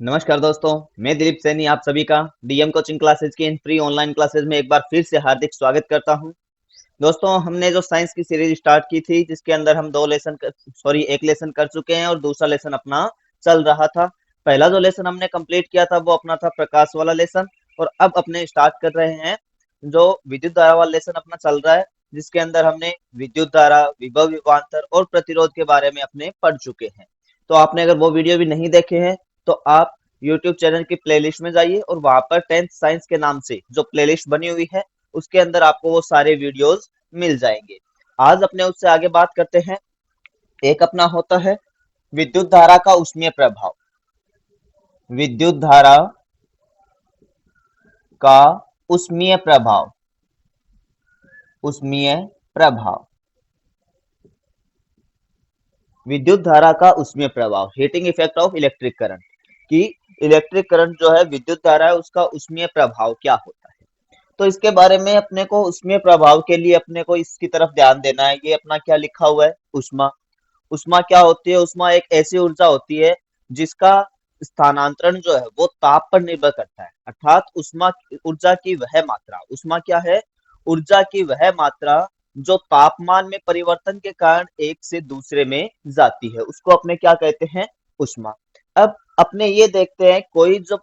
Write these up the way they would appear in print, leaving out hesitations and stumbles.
नमस्कार दोस्तों, मैं दिलीप सैनी आप सभी का डीएम कोचिंग क्लासेज की इन फ्री ऑनलाइन क्लासेज में एक बार फिर से हार्दिक स्वागत करता हूं। दोस्तों, हमने जो साइंस की सीरीज स्टार्ट की थी जिसके अंदर हम एक लेसन कर चुके हैं और दूसरा लेसन अपना चल रहा था। पहला जो लेसन हमने कंप्लीट किया था वो अपना था प्रकाश वाला लेसन, और अब अपने स्टार्ट कर रहे हैं जो विद्युत धारा वाला लेसन अपना चल रहा है, जिसके अंदर हमने विद्युत धारा, विभव, विभवांतर और प्रतिरोध के बारे में अपने पढ़ चुके हैं। तो आपने अगर वो वीडियो भी नहीं देखे हैं तो आप यूट्यूब चैनल की प्लेलिस्ट में जाइए और वहां पर 10th साइंस के नाम से जो प्लेलिस्ट बनी हुई है उसके अंदर आपको वो सारे वीडियोस मिल जाएंगे। आज अपने उससे आगे बात करते हैं। एक अपना होता है विद्युत धारा का उष्मीय प्रभाव। विद्युत धारा का उष्मीय प्रभाव। उष्मीय प्रभाव। विद्युत धारा का उष्मीय प्रभाव, heating effect of electric current, कि इलेक्ट्रिक करंट जो है विद्युत धारा है उसका उष्मीय प्रभाव क्या होता है। तो इसके बारे में अपने को उष्मीय प्रभाव के लिए अपने को इसकी तरफ ध्यान देना है। ये अपना क्या लिखा हुआ है, उष्मा। उष्मा क्या होती है? उष्मा एक ऐसी ऊर्जा होती है जिसका स्थानांतरण जो है वो ताप पर निर्भर करता है, अर्थात उष्मा ऊर्जा की वह मात्रा। उष्मा क्या है? ऊर्जा की वह मात्रा जो तापमान में परिवर्तन के कारण एक से दूसरे में जाती है, उसको अपने क्या कहते हैं? उष्मा। अब अपने ये देखते हैं, कोई जो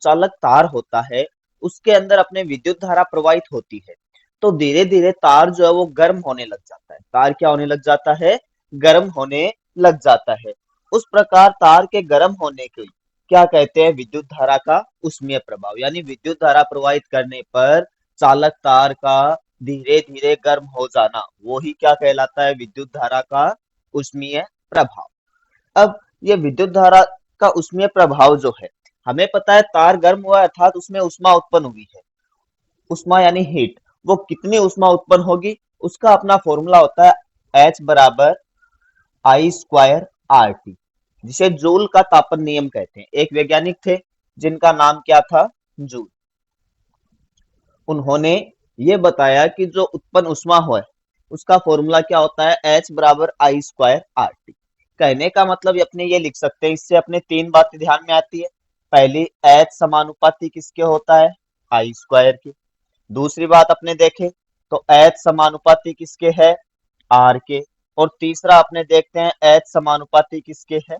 चालक तार होता है उसके अंदर अपने विद्युत धारा प्रवाहित होती है, तो धीरे धीरे तार जो है वो गर्म होने लग जाता है। तार क्या होने लग जाता है? गर्म होने लग जाता है। उस प्रकार तार के गर्म होने को क्या कहते हैं? विद्युत धारा का उष्मीय प्रभाव। यानी विद्युत धारा प्रवाहित करने पर चालक तार का धीरे धीरे गर्म हो जाना, वो ही क्या कहलाता है? विद्युत धारा का उष्मीय प्रभाव। अब ये विद्युत धारा का उष्मीय प्रभाव जो है, हमें पता है तार गर्म हुआ है अर्थात उसमें उष्मा उत्पन्न हुई है। उष्मा यानी हीट। वो कितनी उष्मा उत्पन्न होगी उसका अपना फॉर्मूला होता है H बराबर आई स्क्वायर आर टी, जिसे जूल का तापन नियम कहते हैं। एक वैज्ञानिक थे जिनका नाम क्या था? जूल। उन्होंने ये बताया कि जो उत्पन्न उष्मा है उसका फॉर्मूला क्या होता है? H बराबर आई स्क्वायर आर टी। कहने का मतलब अपने ये लिख सकते हैं, इससे अपने तीन बातें ध्यान में आती है। पहली, H समानुपाती किसके होता है? आई स्क्वायर के। दूसरी बात अपने देखें तो H समानुपाती किसके है? R के। और तीसरा अपने देखते हैं H समानुपाती किसके है?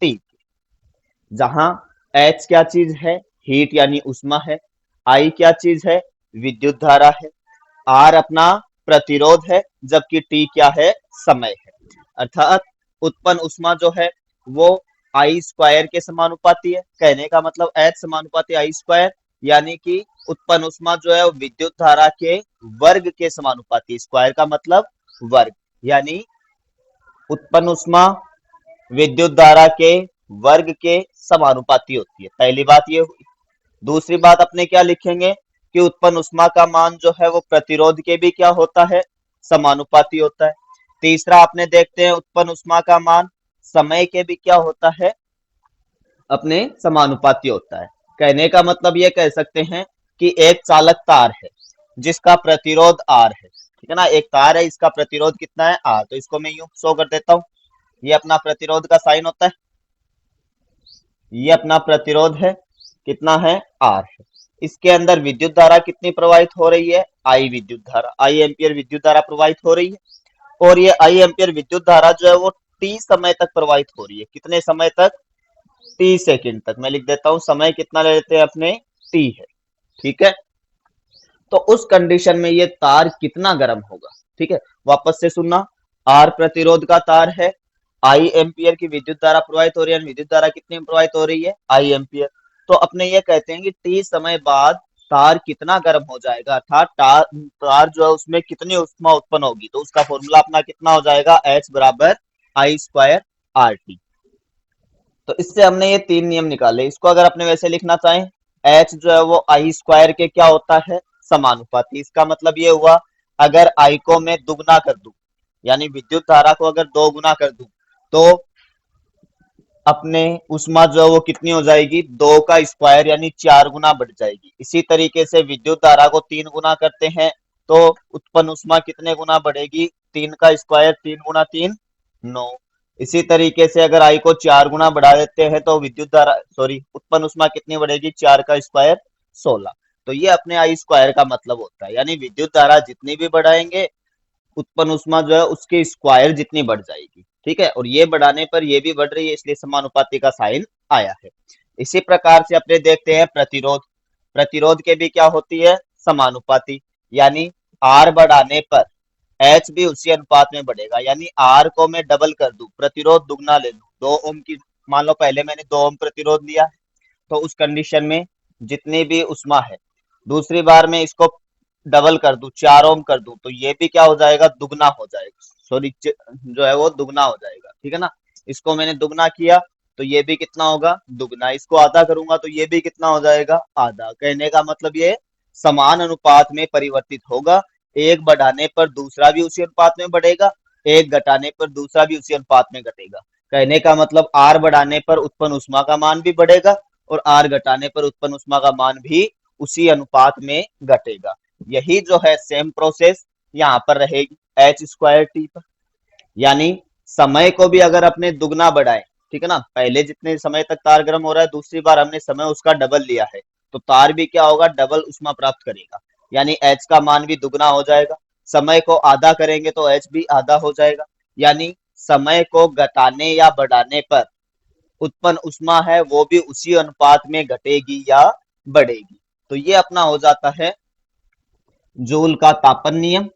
T के। जहां H क्या चीज है? हीट यानी उष्मा है। I क्या चीज है? विद्युत धारा है। R अपना प्रतिरोध है, जबकि T क्या है? समय है। अर्थात उत्पन्न उष्मा जो है वो आई स्क्वायर के समानुपाती है। कहने का मतलब H समानुपाती आई स्क्वायर, यानी कि उत्पन्न उष्मा जो है वो विद्युत धारा के वर्ग के समानुपाती। स्क्वायर का मतलब वर्ग, यानी उत्पन्न उष्मा विद्युत धारा के वर्ग के समानुपाती होती है। पहली बात ये हुई। दूसरी बात अपने क्या लिखेंगे कि उत्पन्न उष्मा का मान जो है वो प्रतिरोध के भी क्या होता है? समानुपाती होता है। तीसरा आपने देखते हैं उत्पन्न उष्मा का मान समय के भी क्या होता है? अपने समानुपाती होता है। कहने का मतलब ये कह सकते हैं कि एक चालक तार है जिसका प्रतिरोध R है, ठीक है ना। एक तार है, इसका प्रतिरोध कितना है? R। तो इसको मैं यूं शो कर देता हूं, ये अपना प्रतिरोध का साइन होता है। ये अपना प्रतिरोध है, कितना है? R है। इसके अंदर विद्युत धारा कितनी प्रवाहित हो रही है? I विद्युत धारा, I एम्पियर विद्युत धारा प्रवाहित हो रही है। और ये I एम्पियर विद्युत धारा जो है वो T समय तक प्रवाहित हो रही है। कितने समय तक? T सेकंड तक। मैं लिख देता हूं, समय कितना ले लेते हैं अपने? T है, ठीक है। तो उस कंडीशन में ये तार कितना गर्म होगा? ठीक है, वापस से सुनना। R प्रतिरोध का तार है, I एम्पियर की विद्युत धारा प्रवाहित हो रही है। विद्युत धारा कितनी प्रवाहित हो रही है? I ampere. तो अपने ये कहते हैं कि T समय बाद तार कितना गर्म हो जाएगा, अर्थात तार जो है उसमें कितनी उष्मा उत्पन्न होगी। तो उसका फॉर्मूला अपना कितना हो जाएगा? H बराबर आई स्क्वायर आर टी। तो इससे हमने ये तीन नियम निकाले। इसको अगर अपने वैसे लिखना चाहें, H जो है वो आई स्क्वायर के क्या होता है? समानुपाती। इसका मतलब ये हुआ, अगर I को मैं दुगना कर दूं, यानी विद्युत धारा को अगर दो गुना कर दूं, तो अपने उष्मा जो है वो कितनी हो जाएगी? दो का स्क्वायर यानी चार गुना बढ़ जाएगी। इसी तरीके से विद्युत धारा को तीन गुना करते हैं तो उत्पन्न उष्मा कितने गुना बढ़ेगी? तीन का स्क्वायर, तीन गुना तीन, 9। इसी तरीके से अगर आई को 4 गुना बढ़ा देते हैं तो विद्युत धारा सॉरी उत्पन्न उष्मा कितनी बढ़ेगी, 4 का स्क्वायर 16। तो ये अपने आई स्क्वायर का मतलब होता है, यानी विद्युत धारा जितनी भी बढ़ाएंगे उत्पन्न उष्मा जो है उसके स्क्वायर जितनी बढ़ जाएगी। ठीक है, और ये बढ़ाने पर ये भी बढ़ रही है, इसलिए समानुपाती का साइन आया है। इसी प्रकार से अपने देखते हैं प्रतिरोध। प्रतिरोध के भी क्या होती है, समानुपाती, यानी आर बढ़ाने पर एच भी उसी अनुपात में बढ़ेगा। यानी आर को मैं डबल कर दूं, प्रतिरोध दुगना ले लूं, 2 ओम की, मान लो पहले मैंने 2 ओम प्रतिरोध लिया है, तो उस कंडीशन में जितनी भी उष्मा है, दूसरी बार में इसको डबल कर दूं, 4 ओम कर दूं, तो ये भी क्या हो जाएगा, दुगना हो जाएगा। सॉरी, जो है वो दुगना हो जाएगा। ठीक है ना, इसको मैंने दुगना किया तो ये भी कितना होगा, दुगना। इसको आधा करूंगा तो ये भी कितना हो जाएगा, आधा। कहने का मतलब ये समान अनुपात में परिवर्तित होगा, एक बढ़ाने पर दूसरा भी उसी अनुपात में बढ़ेगा, एक घटाने पर दूसरा भी उसी अनुपात में घटेगा। कहने का मतलब आर बढ़ाने पर उत्पन्न उष्मा का मान भी बढ़ेगा और आर घटाने पर उत्पन्न उष्मा का मान भी उसी अनुपात में घटेगा। यही जो है सेम प्रोसेस यहाँ पर रहेगी एच स्क्वायर टी पर। यानी समय को भी अगर अपने दुगना बढ़ाए, ठीक है ना, पहले जितने समय तक तार गर्म हो रहा है, दूसरी बार हमने समय उसका डबल लिया है, तो तार भी क्या होगा, डबल उष्मा प्राप्त करेगा। यानी एच का मान भी दुगना हो जाएगा। समय को आधा करेंगे तो एच भी आधा हो जाएगा। यानी समय को घटाने या बढ़ाने पर उत्पन्न उष्मा है वो भी उसी अनुपात में घटेगी या बढ़ेगी। तो ये अपना हो जाता है जूल का तापन नियम।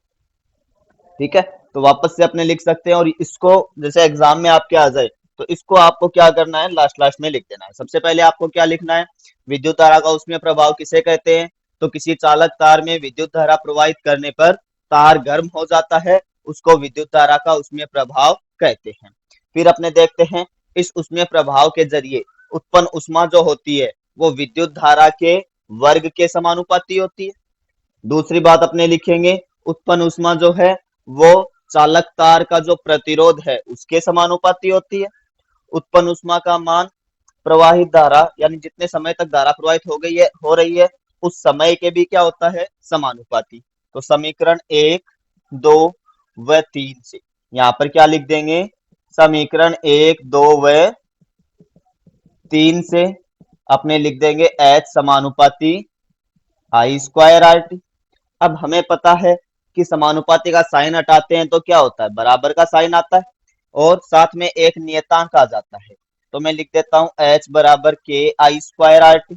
ठीक है, तो वापस से अपने लिख सकते हैं, और इसको जैसे एग्जाम में आपके आ जाए तो इसको आपको क्या करना है, लास्ट लास्ट में लिख देना है। सबसे पहले आपको क्या लिखना है, विद्युत धारा का उसमें प्रभाव किसे कहते हैं, तो किसी चालक तार में विद्युत धारा प्रवाहित करने पर तार गर्म हो जाता है, उसको विद्युत धारा का उसमें प्रभाव कहते हैं। फिर अपने देखते हैं इस उसमें प्रभाव के जरिए उत्पन्न उष्मा जो होती है वो विद्युत धारा के वर्ग के समानुपाती होती है। दूसरी बात अपने लिखेंगे, उत्पन्न उष्मा जो है वो चालक तार का जो प्रतिरोध है उसके समानुपाती होती है। उत्पन्न उष्मा का मान प्रवाहित धारा, यानी जितने समय तक धारा प्रवाहित हो रही है उस समय के भी क्या होता है, समानुपाती। तो समीकरण 1, 2 व 3 से यहाँ पर क्या लिख देंगे, समीकरण 1, 2 व 3 से अपने लिख देंगे एच समानुपाती आई स्क्वायर आर टी। अब हमें पता है कि समानुपाती का साइन हटाते हैं तो क्या होता है, बराबर का साइन आता है, और साथ में एक नियतांक आ जाता है। तो मैं लिख देता हूं h बराबर के आई स्क्वायर आर टी।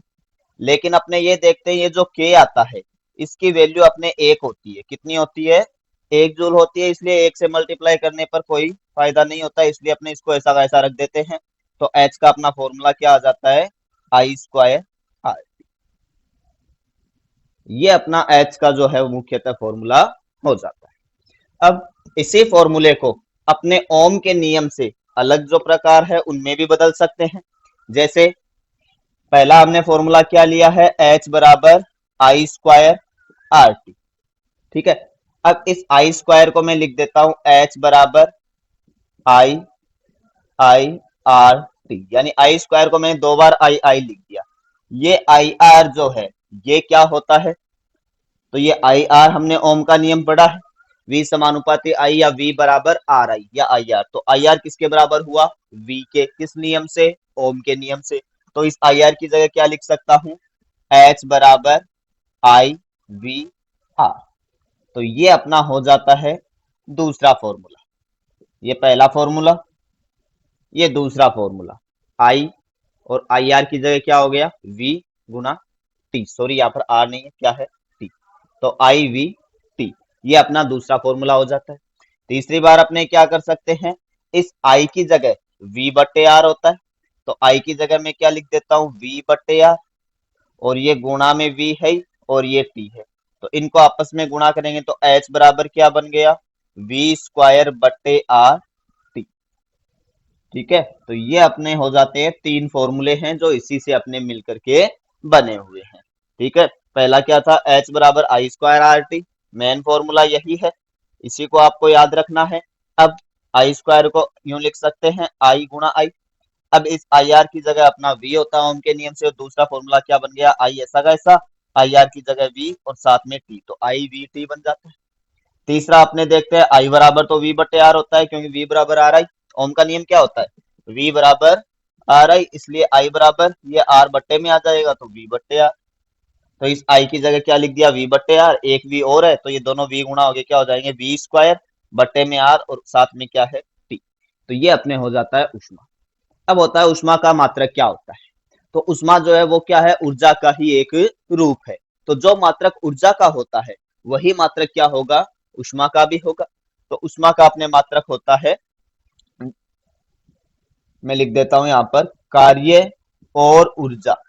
लेकिन अपने ये देखते हैं, ये जो k आता है इसकी वैल्यू अपने 1 होती है। कितनी होती है, 1 जूल होती है, इसलिए 1 से मल्टीप्लाई करने पर कोई फायदा नहीं होता, इसलिए अपने इसको ऐसा वैसा रख देते हैं। तो h का अपना फॉर्मूला क्या आ जाता है, आई स्क्वायर आर। ये अपना एच का जो है वो मुख्यतः फॉर्मूला हो जाता है। अब इसी फॉर्मूले को अपने ओम के नियम से अलग जो प्रकार है उनमें भी बदल सकते हैं। जैसे पहला हमने फॉर्मूला क्या लिया है, एच बराबर आई स्क्वायर आर टी। ठीक है, अब इस आई स्क्वायर को मैं लिख देता हूं एच बराबर आई आई आर टी, यानी आई स्क्वायर को मैंने 2 बार आई आई लिख दिया। ये आई आर जो है ये क्या होता है, तो ये आई आर हमने ओम का नियम पढ़ा है, V समानुपाती आई या V बराबर आर आई या आई आर। तो आई आर किसके बराबर हुआ, V के, किस नियम से, ओम के नियम से। तो इस आई आर की जगह क्या लिख सकता हूं, H बराबर आई वी आर। तो ये अपना हो जाता है दूसरा फॉर्मूला। ये पहला फॉर्मूला, ये दूसरा फॉर्मूला। आई और आई आर की जगह क्या हो गया, V गुना टी, सॉरी यहाँ पर आर नहीं है, क्या है, टी। तो आई वी टी, ये अपना दूसरा फॉर्मूला हो जाता है। तीसरी बार अपने क्या कर सकते हैं, इस आई की जगह v बट्टे आर होता है, तो आई की जगह मैं क्या लिख देता हूँ, v बट्टे आर, और ये गुणा में v है और ये t है, तो इनको आपस में गुणा करेंगे तो h बराबर क्या बन गया, v स्क्वायर बट्टे आर टी। ठीक है, तो ये अपने हो जाते हैं 3 फॉर्मूले हैं जो इसी से अपने मिलकर के बने हुए हैं। ठीक है, पहला क्या था, h बराबर I square R T, main formula यही है, इसी को आपको याद रखना है। अब आई स्क्वायर को यूं लिख सकते हैं, आई गुणा आई। अब इस आई आर की जगह अपना v होता है ओम के नियम से, और दूसरा फॉर्मूला क्या बन गया, आई ऐसा का ऐसा, आई आर की जगह v और साथ में t, तो आई वी टी बन जाता है। तीसरा अपने देखते हैं, आई बराबर तो v बटे आर होता है क्योंकि v बराबर आर आई, ओम का नियम क्या होता है, V बराबर आर आई, इसलिए I बराबर ये R बट्टे में आ जाएगा तो V बट्टे आर। तो इस I की जगह क्या लिख दिया, V बट्टे आर, एक V और है तो ये दोनों V गुणा हो गए क्या हो जाएंगे, V स्क्वायर बट्टे में R और साथ में क्या है T। तो ये अपने हो जाता है ऊष्मा। अब होता है ऊष्मा का मात्रक क्या होता है। तो ऊष्मा जो है वो क्या है, ऊर्जा का ही एक रूप है। तो जो मात्रक ऊर्जा का होता है वही मात्रक क्या होगा, ऊष्मा का भी होगा। तो ऊष्मा का अपने मात्रक होता है, मैं लिख देता हूं यहां पर, कार्य और ऊर्जा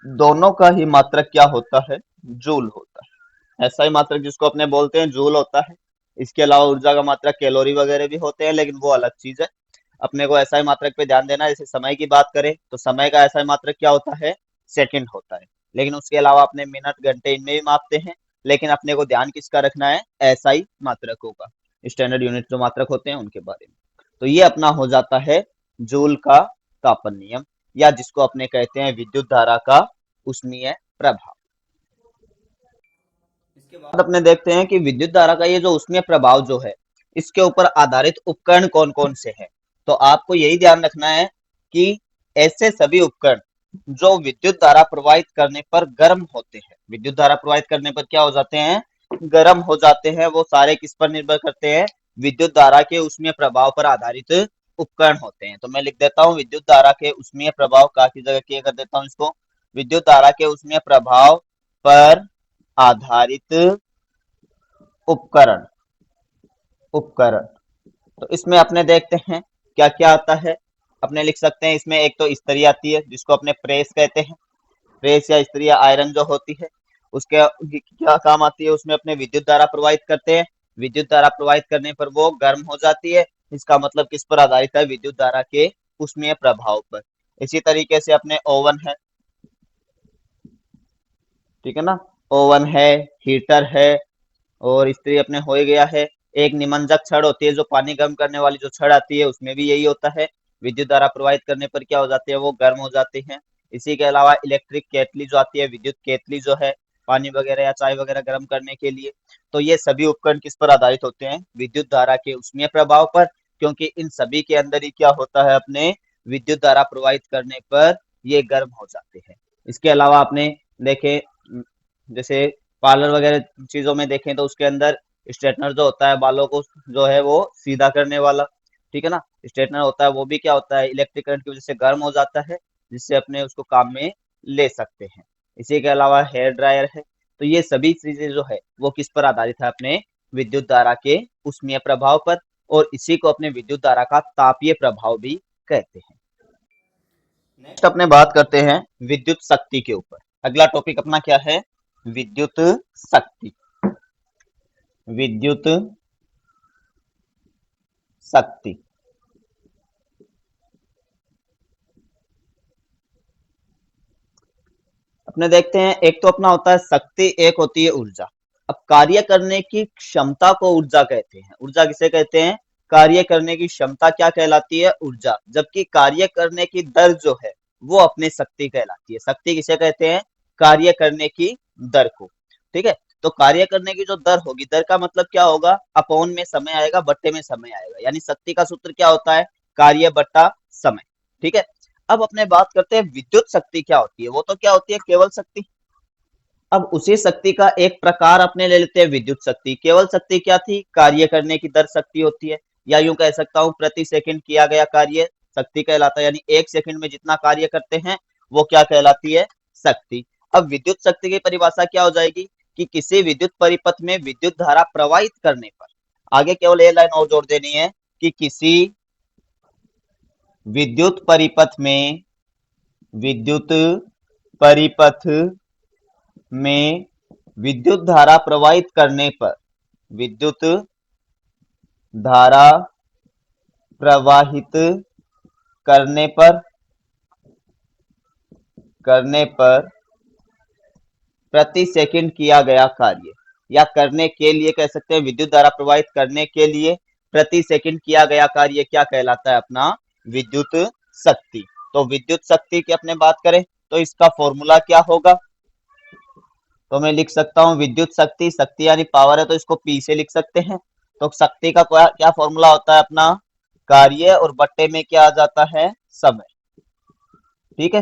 दोनों का ही मात्रक क्या होता है, जूल होता है। ऐसा ही मात्रक जिसको अपने बोलते हैं जूल होता है। इसके अलावा ऊर्जा का मात्रक कैलोरी वगैरह भी होते हैं, लेकिन वो अलग चीज है। अपने को ऐसा ही मात्रक पे ध्यान देना है। जैसे समय की बात करें तो समय का ऐसा ही मात्रक क्या होता है, सेकंड होता है। लेकिन उसके अलावा अपने मिनट घंटे इनमें भी मापते हैं, लेकिन अपने को ध्यान किसका रखना है, ऐसा ही मात्रक होगा। स्टैंडर्ड यूनिट जो मात्रक होते हैं उनके बारे में। तो ये अपना हो जाता है जूल का तापन नियम, या जिसको अपने कहते हैं विद्युत धारा का उष्मीय प्रभाव। इसके बाद अपने देखते हैं कि विद्युत धारा का ये जो उष्मीय प्रभाव जो है, इसके ऊपर आधारित उपकरण कौन कौन से हैं। तो आपको यही ध्यान रखना है कि ऐसे सभी उपकरण जो विद्युत धारा प्रवाहित करने पर गर्म होते हैं, विद्युत धारा प्रवाहित करने पर क्या हो जाते हैं, गर्म हो जाते हैं, वो सारे किस पर निर्भर करते हैं, विद्युत धारा के उष्मीय प्रभाव पर आधारित उपकरण होते हैं। तो मैं लिख देता हूँ विद्युत धारा के उष्मीय प्रभाव का की जगह क्या कर देता हूँ इसको, विद्युत धारा के उष्मीय प्रभाव पर आधारित उपकरण। उपकरण तो इसमें अपने देखते हैं क्या क्या आता है। अपने लिख सकते हैं इसमें एक तो स्त्री आती है जिसको अपने प्रेस कहते हैं। प्रेस या स्त्री या आयरन जो होती है उसके क्या काम आती है, उसमें अपने विद्युत धारा प्रवाहित करते हैं। विद्युत धारा प्रवाहित करने पर वो गर्म हो जाती है। इसका मतलब किस पर आधारित है, विद्युत धारा के उष्मीय प्रभाव पर। इसी तरीके से अपने ओवन है, ठीक है ना, ओवन है, हीटर है, और स्त्री अपने हो ही गया है। एक निमंजक छड़ होती है जो पानी गर्म करने वाली जो छड़ आती है, उसमें भी यही होता है, विद्युत धारा प्रवाहित करने पर क्या हो जाती है, वो गर्म हो जाती है। इसी के अलावा इलेक्ट्रिक केतली जो आती है, विद्युत केतली जो है पानी वगैरह या चाय वगैरह गर्म करने के लिए। तो ये सभी उपकरण किस पर आधारित होते हैं, विद्युत धारा के उष्मीय प्रभाव पर, क्योंकि इन सभी के अंदर ही क्या होता है, अपने विद्युत धारा प्रवाहित करने पर ये गर्म हो जाते हैं। इसके अलावा आपने देखे जैसे पार्लर वगैरह चीजों में देखें तो उसके अंदर स्ट्रेटनर जो होता है बालों को जो है वो सीधा करने वाला, ठीक है ना, स्ट्रेटनर होता है, वो भी क्या होता है, इलेक्ट्रिक करंट की वजह से गर्म हो जाता है, जिससे अपने उसको काम में ले सकते हैं। इसी के अलावा हेयर ड्रायर है। तो ये सभी चीजें जो है वो किस पर आधारित है, अपने विद्युत धारा के उष्मीय प्रभाव पर, और इसी को अपने विद्युत धारा का तापीय प्रभाव भी कहते हैं। नेक्स्ट अपने बात करते हैं विद्युत शक्ति के ऊपर। अगला टॉपिक अपना क्या है, विद्युत शक्ति। विद्युत शक्ति अपने देखते हैं, एक तो अपना होता है शक्ति, एक होती है ऊर्जा। अब कार्य करने की क्षमता को ऊर्जा कहते हैं। ऊर्जा किसे कहते हैं, कार्य करने की क्षमता क्या कहलाती है, ऊर्जा। जबकि कार्य करने की दर जो है वो अपनी शक्ति कहलाती है। शक्ति किसे कहते हैं, कार्य करने की दर को, ठीक है। तो कार्य करने की जो दर होगी, दर का मतलब क्या होगा, अपॉन में समय आएगा, बट्टे में समय आएगा, यानी शक्ति का सूत्र क्या होता है, कार्य बट्टा समय, ठीक है। अब अपने बात करते हैं विद्युत शक्ति क्या होती है। वो तो क्या होती है, केवल शक्ति। अब उसी शक्ति का एक प्रकार अपने ले लेते हैं विद्युत शक्ति। केवल शक्ति क्या थी, कार्य करने की दर शक्ति होती है, या यूं कह सकता हूं प्रति सेकंड किया गया कार्य शक्ति कहलाता है। यानी एक सेकंड में जितना कार्य करते हैं वो क्या कहलाती है, शक्ति। अब विद्युत शक्ति की परिभाषा क्या हो जाएगी कि किसी विद्युत परिपथ में विद्युत धारा प्रवाहित करने पर, आगे केवल ये लाइन और जोड़ देनी है कि किसी विद्युत परिपथ में, विद्युत परिपथ में विद्युत धारा प्रवाहित करने पर, विद्युत धारा प्रवाहित करने पर, प्रति सेकंड किया गया कार्य, या करने के लिए कह सकते हैं, विद्युत धारा प्रवाहित करने के लिए प्रति सेकंड किया गया कार्य क्या कहलाता है, अपना विद्युत शक्ति। तो विद्युत शक्ति की अपने बात करें तो इसका फॉर्मूला क्या होगा, तो मैं लिख सकता हूं विद्युत शक्ति, शक्ति यानी पावर है तो इसको पी से लिख सकते हैं। तो शक्ति का क्या क्या फॉर्मूला होता है अपना, कार्य और बट्टे में क्या आ जाता है, समय। ठीक है।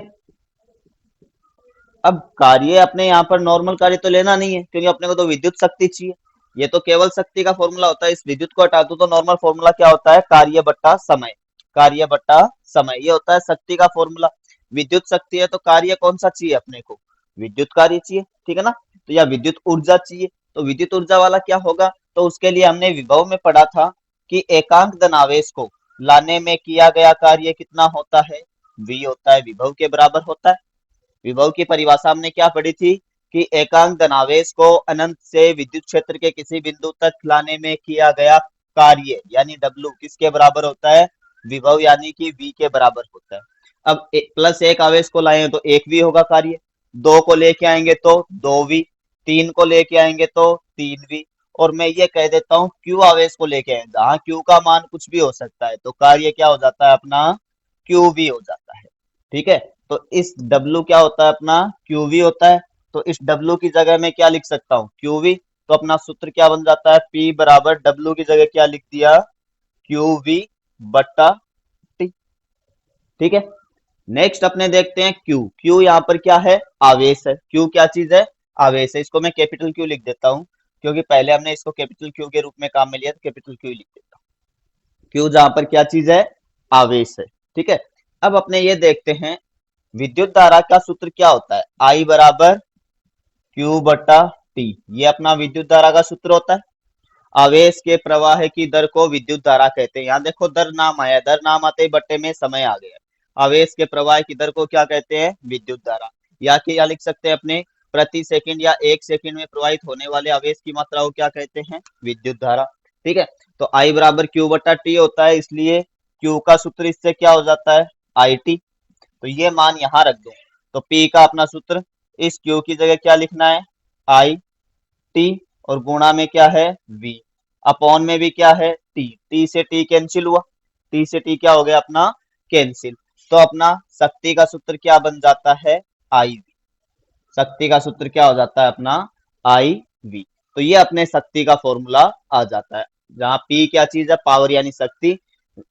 अब कार्य अपने यहाँ पर नॉर्मल कार्य तो लेना नहीं है, क्योंकि अपने को तो विद्युत शक्ति चाहिए। ये तो केवल शक्ति का फॉर्मूला होता है, इस विद्युत को हटा दूं तो नॉर्मल फॉर्मूला क्या होता है, कार्य बट्टा समय। कार्य बट्टा समय ये होता है शक्ति का फॉर्मूला। विद्युत शक्ति है तो कार्य कौन सा चाहिए अपने को, विद्युत कार्य चाहिए, ठीक है ना। तो या विद्युत ऊर्जा चाहिए, तो विद्युत ऊर्जा वाला क्या होगा, तो उसके लिए हमने विभव में पढ़ा था कि एकांक धनावेश को लाने में किया गया कार्य कितना होता है, v होता है, विभव के बराबर होता है। विभव की परिभाषा हमने क्या पढ़ी थी कि एकांक धनावेश को अनंत से विद्युत क्षेत्र के किसी बिंदु तक लाने में किया गया कार्य यानी W किसके बराबर होता है, विभव यानी कि V के बराबर होता है। अब प्लस एक आवेश को लाए तो एक V होगा कार्य, दो को लेके आएंगे तो 2V, तीन को लेके आएंगे तो 3V, और मैं ये कह देता हूँ Q आवेश को लेके आए, जहां Q का मान कुछ भी हो सकता है तो कार्य क्या हो जाता है अपना, QV हो जाता है। ठीक है। तो इस W क्या होता है अपना, QV होता है। तो इस W की जगह में क्या लिख सकता हूँ, QV। तो अपना सूत्र क्या बन जाता है, P बराबर W की जगह क्या लिख दिया, QV बट्टा T। ठीक है। नेक्स्ट अपने देखते हैं Q। Q यहाँ पर क्या है, आवेश है। Q क्या चीज है, आवेश है। इसको मैं कैपिटल Q लिख देता हूँ, क्योंकि पहले हमने इसको कैपिटल Q के रूप में काम में लिया, तो कैपिटल Q लिख देता हूँ। Q जहां पर क्या चीज है, आवेश है। ठीक है। अब अपने ये देखते हैं विद्युत धारा का सूत्र क्या होता है, I बराबर Q बट्टा T। ये अपना विद्युत धारा का सूत्र होता है। आवेश के प्रवाह की दर को विद्युत धारा कहते हैं। यहाँ देखो दर नाम आया, दर नाम आते ही बट्टे में समय आ गया। आवेश के प्रवाह की दर को क्या कहते हैं, विद्युत धारा। या कि या लिख सकते हैं अपने, प्रति सेकंड या एक सेकंड में प्रवाहित होने वाले आवेश की मात्रा को क्या कहते हैं, विद्युत धारा। ठीक है। तो I बराबर Q बट्टा T होता है, इसलिए Q का सूत्र इससे क्या हो जाता है, IT। तो ये मान यहां रख दो। तो P का अपना सूत्र, इस Q की जगह क्या लिखना है, I T, और गुणा में क्या है, V, अपॉन में भी क्या है, T। T से T कैंसिल हुआ, T से T क्या हो गया अपना, कैंसिल। तो अपना शक्ति का सूत्र क्या बन जाता है, IV। शक्ति का सूत्र क्या हो जाता है अपना, IV। तो ये अपने शक्ति का फॉर्मूला आ जाता है, जहां P क्या चीज है, पावर यानी शक्ति,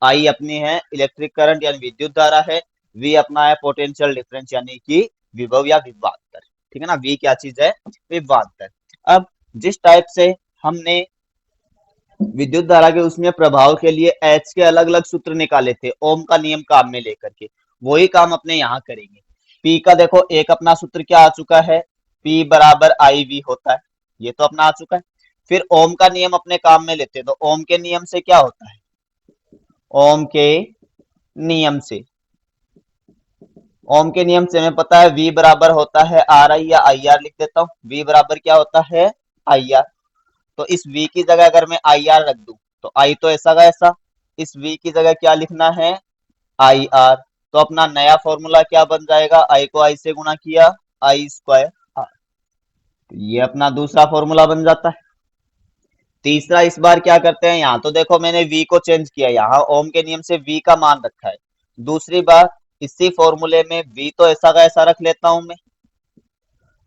I अपनी है इलेक्ट्रिक करंट यानी विद्युत धारा है, V अपना है पोटेंशियल डिफरेंस यानी कि विभव या विभवांतर। ठीक है ना, V क्या चीज है, विभवांतर। अब जिस टाइप से हमने विद्युत धारा के उसमें प्रभाव के लिए H के अलग अलग सूत्र निकाले थे ओम का नियम काम में लेकर के, वही काम अपने यहाँ करेंगे। P का देखो एक अपना सूत्र क्या आ चुका है, P बराबर IV होता है, ये तो अपना आ चुका है। फिर ओम का नियम अपने काम में लेते हैं, तो ओम के नियम से क्या होता है, ओम के नियम से, ओम के नियम से हमें पता है V बराबर होता है RI या IR, लिख देता हूँ। V बराबर क्या होता है, IR। तो इस V की जगह अगर मैं IR रख दूं तो I तो ऐसा का ऐसा, इस V की जगह क्या लिखना है, IR। तो अपना नया फॉर्मूला क्या बन जाएगा, I को I से गुणा किया, I स्क्वायर R। तो ये अपना दूसरा फॉर्मूला बन जाता है। तीसरा इस बार क्या करते हैं, यहाँ तो देखो मैंने V को चेंज किया, यहाँ ओम के नियम से V का मान रखा है। दूसरी बार इसी फॉर्मूले में V तो ऐसा का ऐसा रख लेता हूं मैं,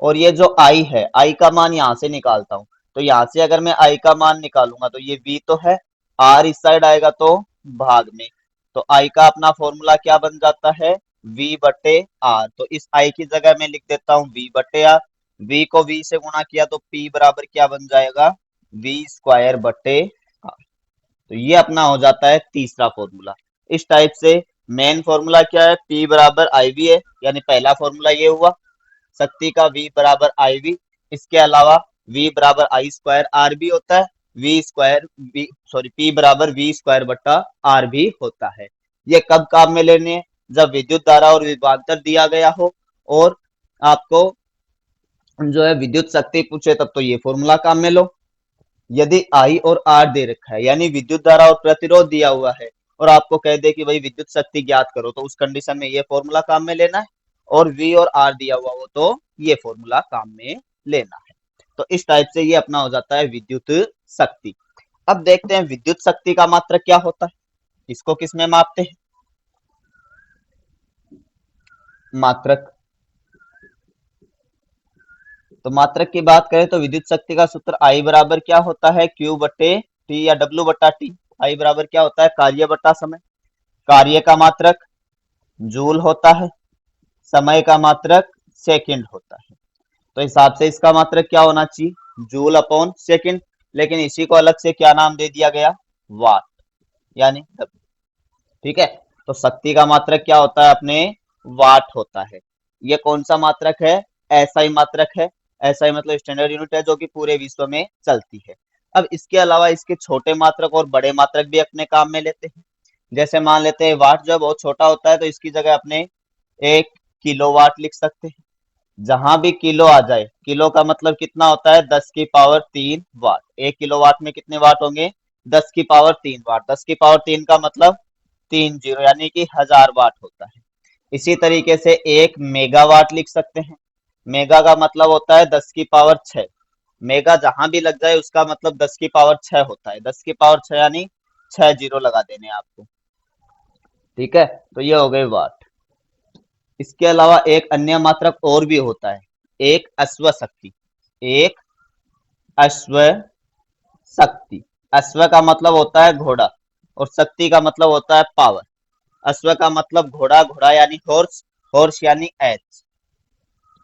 और ये जो I है, I का मान यहाँ से निकालता हूँ। तो यहाँ से अगर मैं I का मान निकालूंगा तो ये V तो है, R इस साइड आएगा तो भाग में, तो I का अपना फॉर्मूला क्या बन जाता है, V बटे R। तो इस I की जगह मैं लिख देता हूँ V बटे R। V को V से गुणा किया तो P बराबर क्या बन जाएगा, V स्क्वायर बटे R। तो ये अपना हो जाता है तीसरा फॉर्मूला। इस टाइप से मेन फॉर्मूला क्या है, P बराबर IV है, यानी पहला फॉर्मूला ये हुआ शक्ति का, V बराबर IV। इसके अलावा V बराबर I स्क्वायर R भी होता है, V स्क्वायर P बराबर V स्क्वायर बट्टा R भी होता है। ये कब काम में लेने हैं, जब विद्युत धारा और विभवांतर दिया गया हो और आपको जो है विद्युत शक्ति पूछे, तब तो ये फॉर्मूला काम में लो। यदि I और R दे रखा है यानी विद्युत धारा और प्रतिरोध दिया हुआ है, और आपको कह दे कि भाई विद्युत शक्ति ज्ञात करो, तो उस कंडीशन में ये फॉर्मूला काम में लेना है। और V और R दिया हुआ हो तो ये फॉर्मूला काम में लेना है। तो इस टाइप से ये अपना हो जाता है विद्युत शक्ति। अब देखते हैं विद्युत शक्ति का मात्रक क्या होता है, इसको किस में मापते हैं, मात्रक। तो मात्रक की बात करें तो विद्युत शक्ति का सूत्र I बराबर क्या होता है, Q बटे टी या डब्ल्यू बट्टा टी। आई बराबर क्या होता है, कार्य बट्टा समय। कार्य का मात्रक जूल होता है, समय का मात्रक सेकंड होता है। तो हिसाब से इसका मात्रक क्या होना चाहिए, जूल अपॉन सेकंड। लेकिन इसी को अलग से क्या नाम दे दिया गया, वाट, यानी W। ठीक है, तो शक्ति का मात्रक क्या होता है अपने, वाट होता है। ये कौन सा मात्रक है, एसआई मात्रक है। एसआई मतलब स्टैंडर्ड यूनिट है, जो कि पूरे विश्व में चलती है। अब इसके अलावा इसके छोटे मात्रक और बड़े मात्रक भी अपने काम में लेते हैं। जैसे मान लेते हैं वाट जो बहुत छोटा होता है, तो इसकी जगह अपने 1 किलोवाट लिख सकते हैं। जहां भी किलो आ जाए, किलो का मतलब कितना होता है, 10 की पावर 3 वाट। 1 किलोवाट में कितने वाट होंगे, 10 की पावर 3 वाट। 10 की पावर 3 का मतलब 30, यानी कि 1000 वाट होता है। इसी तरीके से 1 मेगावाट लिख सकते हैं। मेगा का मतलब होता है 10 की पावर 6। मेगा जहां भी लग जाए उसका मतलब 10 की पावर 6 होता है। 10 की पावर 6 यानी 6 जीरो लगा देने आपको। ठीक है, तो ये हो गए वाट। इसके अलावा एक अन्य मात्रक और भी होता है, एक अश्व शक्ति। एक अश्व शक्ति। अश्व का मतलब होता है घोड़ा, और शक्ति का मतलब होता है पावर। अश्व का मतलब घोड़ा, घोड़ा यानी हॉर्स, हॉर्स यानी एच।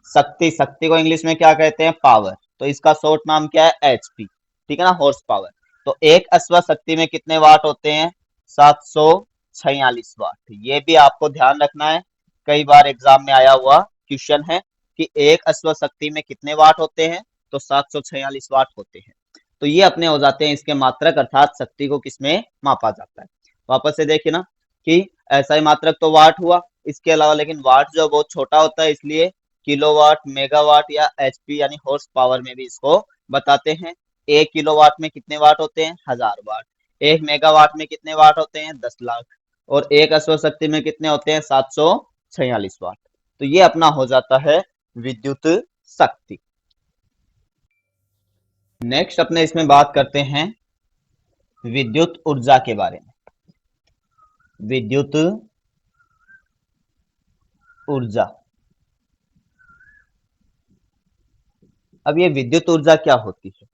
शक्ति, शक्ति को इंग्लिश में क्या कहते हैं, पावर। तो इसका शॉर्ट नाम क्या है, एचपी। ठीक है ना, हॉर्स पावर। तो एक अश्व शक्ति में कितने वाट होते हैं, 746 वाट। ये भी आपको ध्यान रखना है, कई बार एग्जाम में आया हुआ क्वेश्चन है कि एक अश्व शक्ति में कितने वाट होते हैं, तो 746 वाट होते हैं। तो ये अपने हो जाते हैं इसके मात्रक, अर्थात शक्ति को किसमें मापा जाता है। वापस से देखिए ना कि ऐसा ही मात्रक तो वाट हुआ, इसके अलावा लेकिन वाट जो बहुत छोटा होता है, इसलिए किलोवाट, मेगावाट या एचपी यानी हॉर्स पावर में भी इसको बताते हैं। 1 किलोवाट में कितने वाट होते हैं, 1000 वाट। 1 मेगावाट में कितने वाट होते हैं, 10 लाख। और एक अश्व शक्ति में कितने होते हैं, 746 वाट। तो ये अपना हो जाता है विद्युत शक्ति। नेक्स्ट अपने इसमें बात करते हैं विद्युत ऊर्जा के बारे में। विद्युत ऊर्जा। अब ये विद्युत ऊर्जा क्या होती है,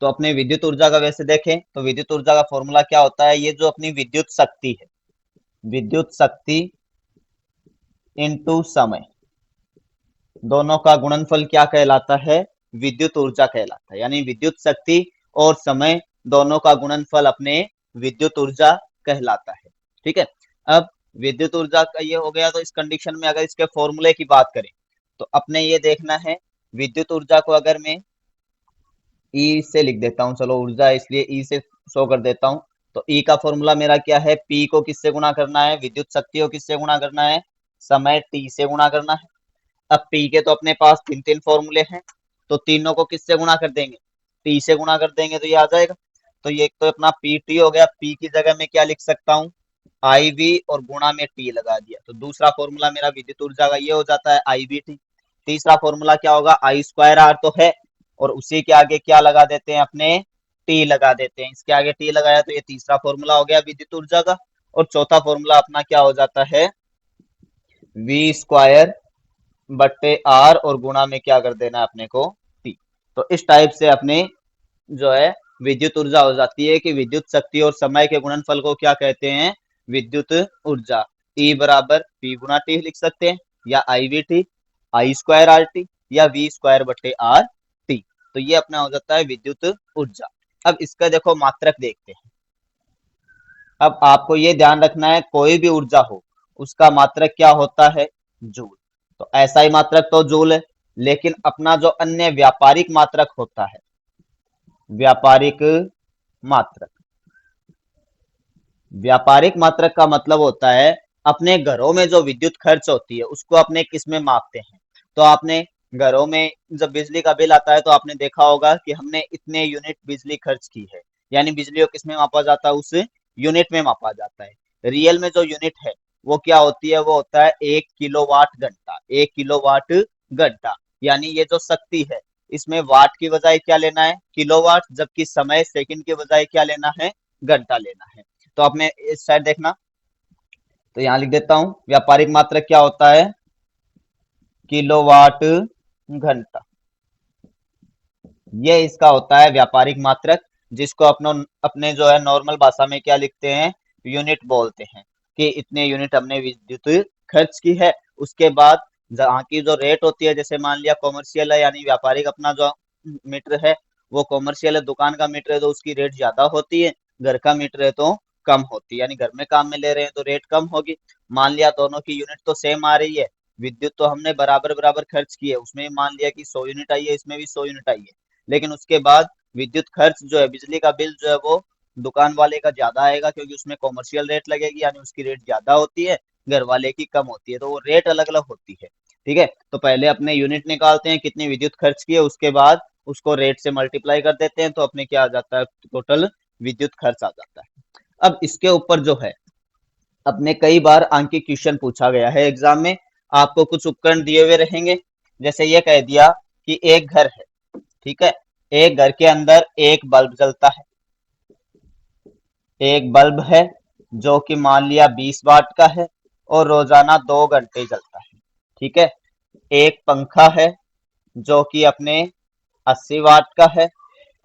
तो अपने विद्युत ऊर्जा का वैसे देखें तो विद्युत ऊर्जा का फॉर्मूला क्या होता है, ये जो अपनी विद्युत शक्ति है, विद्युत शक्ति इनटू समय, दोनों का गुणनफल क्या कहलाता है, विद्युत ऊर्जा कहलाता है। यानी विद्युत शक्ति और समय दोनों का गुणनफल अपने विद्युत ऊर्जा कहलाता है। ठीक है, अब विद्युत ऊर्जा का ये हो गया। तो इस कंडीशन में अगर इसके फॉर्मूले की बात करें, तो अपने ये देखना है विद्युत ऊर्जा को अगर मैं ई से लिख देता हूँ, चलो ऊर्जा इसलिए ई से शो कर देता हूँ। तो ई का फॉर्मूला मेरा क्या है, पी को किससे गुणा करना है, विद्युत शक्ति को किससे गुणा करना है, समय टी से गुणा करना है। अब पी के तो अपने पास तीन तीन फॉर्मूले हैं, तो तीनों को किससे गुणा कर देंगे, टी से गुणा कर देंगे तो ये आ जाएगा। तो ये एक तो अपना पी टी हो गया। पी की जगह मैं क्या लिख सकता हूँ, आई वी, और गुणा में टी लगा दिया। तो दूसरा फॉर्मूला मेरा विद्युत ऊर्जा का ये हो जाता है आई वी टी। तीसरा फॉर्मूला क्या होगा, आई स्क्वायर आर तो है, और उसी के आगे क्या लगा देते हैं अपने, टी लगा देते हैं। इसके आगे टी लगाया तो ये तीसरा फॉर्मूला हो गया विद्युत ऊर्जा का। और चौथा फॉर्मूला अपना क्या हो जाता है, वी स्क्वायर बट्टे आर, और गुणा में क्या कर देना है अपने को, टी। तो इस टाइप से अपने जो है विद्युत ऊर्जा हो जाती है कि विद्युत शक्ति और समय के गुणनफल को क्या कहते हैं, विद्युत ऊर्जा। ई बराबर पी गुणा टी लिख सकते हैं, या आई we T, I square R T, या वी स्क्वायर बट्टे आर टी। तो ये अपना हो जाता है विद्युत ऊर्जा। अब इसका देखो मात्रक देखते हैं। अब आपको ये ध्यान रखना है, कोई भी ऊर्जा हो उसका मात्रक क्या होता है, जूल। तो ऐसा ही मात्रक तो जूल है, लेकिन अपना जो अन्य व्यापारिक मात्रक होता है, व्यापारिक मात्रक, व्यापारिक मात्रक का मतलब होता है अपने घरों में जो विद्युत खर्च होती है उसको अपने किस में मापते हैं। तो आपने घरों में जब बिजली का बिल आता है तो आपने देखा होगा कि हमने इतने यूनिट बिजली खर्च की है, यानी बिजली को किस में मापा जाता है, उस यूनिट में मापा जाता है। रियल में जो यूनिट है वो क्या होती है, वो होता है 1 किलोवाट घंटा। 1 किलोवाट घंटा, यानी ये जो शक्ति है इसमें वाट की बजाय क्या लेना है, किलोवाट, जबकि समय सेकंड के बजाय क्या लेना है, घंटा लेना है। तो अब मैं इस साइड देखना, तो यहां लिख देता हूं व्यापारिक मात्रक क्या होता है, किलोवाट घंटा। ये इसका होता है व्यापारिक मात्रक। जिसको अपने जो है नॉर्मल भाषा में क्या लिखते हैं, यूनिट बोलते हैं, कि इतने यूनिट हमने विद्युत खर्च की है। उसके बाद जहाँ की जो रेट होती है, जैसे मान लिया कॉमर्शियल है यानी व्यापारिक अपना जो मीटर है वो कॉमर्शियल है, दुकान का मीटर है तो उसकी रेट ज्यादा होती है, घर का मीटर है तो कम होती है, यानी घर में काम में ले रहे हैं तो रेट कम होगी। मान लिया दोनों की यूनिट तो सेम आ रही है, विद्युत तो हमने बराबर बराबर खर्च की है, उसमें मान लिया कि 100 यूनिट आई है, इसमें भी 100 यूनिट आई है, लेकिन उसके बाद विद्युत खर्च जो है, बिजली का बिल जो है वो दुकान वाले का ज्यादा आएगा, क्योंकि उसमें कॉमर्शियल रेट लगेगी यानी उसकी रेट ज्यादा होती है, घर वाले की कम होती है, तो वो रेट अलग अलग होती है। ठीक है, तो पहले अपने यूनिट निकालते हैं कितनी विद्युत खर्च की है, उसके बाद उसको रेट से मल्टीप्लाई कर देते हैं, तो अपने क्या आ जाता है, टोटल विद्युत खर्च आ जाता है। अब इसके ऊपर जो है अपने कई बार आंकिक क्वेश्चन पूछा गया है एग्जाम में। आपको कुछ उपकरण दिए हुए रहेंगे, जैसे ये कह दिया कि एक घर है, ठीक है, एक घर के अंदर एक बल्ब जलता है, एक बल्ब है जो कि मान लिया 20 वाट का है और रोजाना 2 घंटे जलता है। ठीक है, एक पंखा है जो कि अपने 80 वाट का है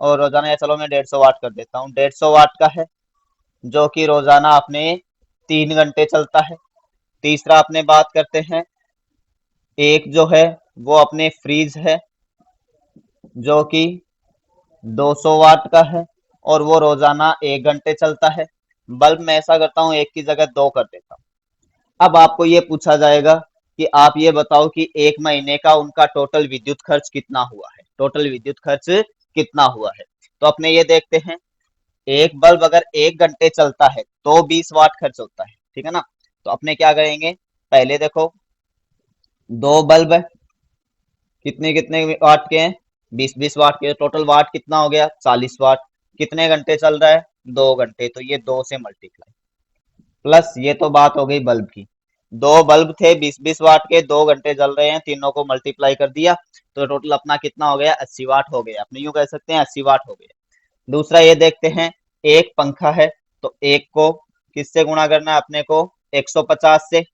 और रोजाना, या चलो मैं 150 वाट कर देता हूँ, 150 वाट का है जो कि रोजाना अपने 3 घंटे चलता है। तीसरा अपने बात करते हैं, एक जो है वो अपने फ्रीज है जो कि 200 वाट का है और वो रोजाना 1 घंटे चलता है। बल्ब में ऐसा करता हूँ एक की जगह 2 कर देता हूँ। अब आपको ये पूछा जाएगा कि आप ये बताओ कि एक महीने का उनका टोटल विद्युत खर्च कितना हुआ है, टोटल विद्युत खर्च कितना हुआ है। तो अपने ये देखते हैं, एक बल्ब अगर 1 घंटे चलता है तो 20 वाट खर्च होता है, ठीक है ना। तो अपने क्या करेंगे, पहले देखो 2 बल्ब है, कितने कितने वाट के हैं, 20 20 वाट के, टोटल वाट कितना हो गया, 40 वाट। कितने घंटे चल रहा है, 2 घंटे, तो ये 2 से मल्टीप्लाई, प्लस ये तो बात हो गई बल्ब की। 2 बल्ब थे 20 20 वाट के, 2 घंटे जल रहे हैं, तीनों को मल्टीप्लाई कर दिया तो टोटल अपना कितना हो गया, 80 वाट हो गया। अपने यूं कह सकते हैं 80 वाट हो गया। दूसरा ये देखते हैं, एक पंखा है तो एक को किससे गुणा करना है अपने को, 150 से,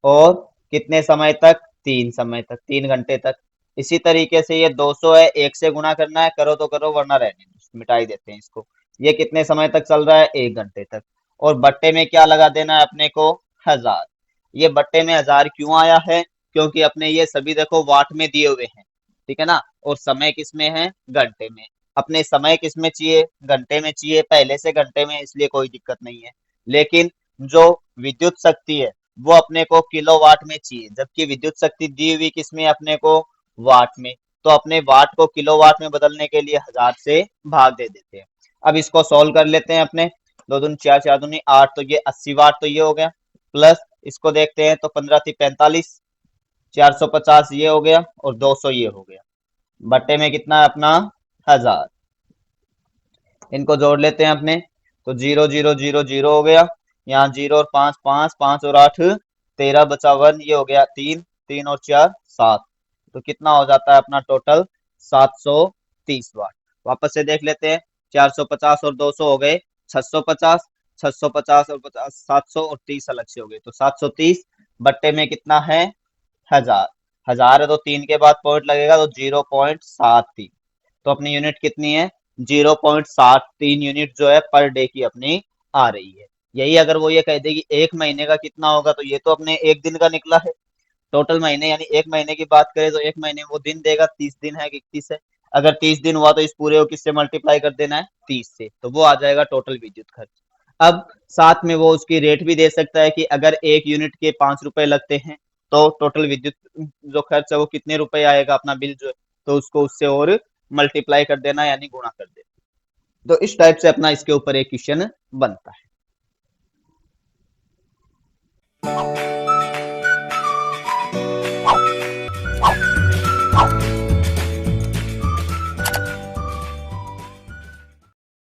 और कितने समय तक, 3 समय तक, 3 घंटे तक। इसी तरीके से ये 200 है, एक से गुणा करना है, करो तो करो वरना रहने दो, मिटाई देते हैं इसको। ये कितने समय तक चल रहा है, 1 घंटे तक। और बट्टे में क्या लगा देना है अपने को, 1000। ये बट्टे में 1000 क्यों आया है, क्योंकि अपने ये सभी देखो वाट में दिए हुए हैं, ठीक है ना, और समय किस में है, घंटे में। अपने समय किस में चाहिए, घंटे में चाहिए, पहले से घंटे में, इसलिए कोई दिक्कत नहीं है। लेकिन जो विद्युत शक्ति है वो अपने को किलोवाट में चाहिए, जबकि विद्युत शक्ति दी हुई किसमें अपने को, वाट में। तो अपने वाट को किलोवाट में बदलने के लिए 1000 से भाग दे देते हैं। अब इसको सॉल्व कर लेते हैं अपने, 2 दूनी 4 4 दूनी 8, तो ये 80 वाट तो ये हो गया, प्लस इसको देखते हैं तो 15 3 45, 450 ये हो गया और 200 ये हो गया, बट्टे में कितना है अपना, 1000। इनको जोड़ लेते हैं अपने, तो 0 0 0 0 हो गया, यहाँ 0 और 5 5 5 और 8 13, बचा 1, ये हो गया 3, 3 और 4 7, तो कितना हो जाता है अपना टोटल, 730 वाट। वापस से देख लेते हैं, 450 और 200 हो गए 650, 650 और 50 700 और 30 अलग से हो गए, तो 730 बट्टे में कितना है, 1000। 1000 है तो 3 के बाद पॉइंट लगेगा तो 0.73, तो अपनी यूनिट कितनी है, 0.73 यूनिट जो है पर डे की अपनी आ रही है। यही अगर वो ये कह दे कि एक महीने का कितना होगा, तो ये तो अपने एक दिन का निकला है। टोटल महीने यानी एक महीने की बात करें तो एक महीने में वो दिन देगा, 30 दिन है कि 31 है। अगर 30 दिन हुआ तो इस पूरे को किससे मल्टीप्लाई कर देना है, 30 से, तो वो आ जाएगा टोटल विद्युत खर्च। अब साथ में वो उसकी रेट भी दे सकता है कि अगर एक यूनिट के 5 रुपए लगते हैं तो टोटल विद्युत जो खर्च है वो कितने रुपए आएगा अपना बिल जो है, तो उसको उससे और मल्टीप्लाई कर देना यानी गुणा कर देना। तो इस टाइप से अपना इसके ऊपर एक क्वेश्चन बनता है।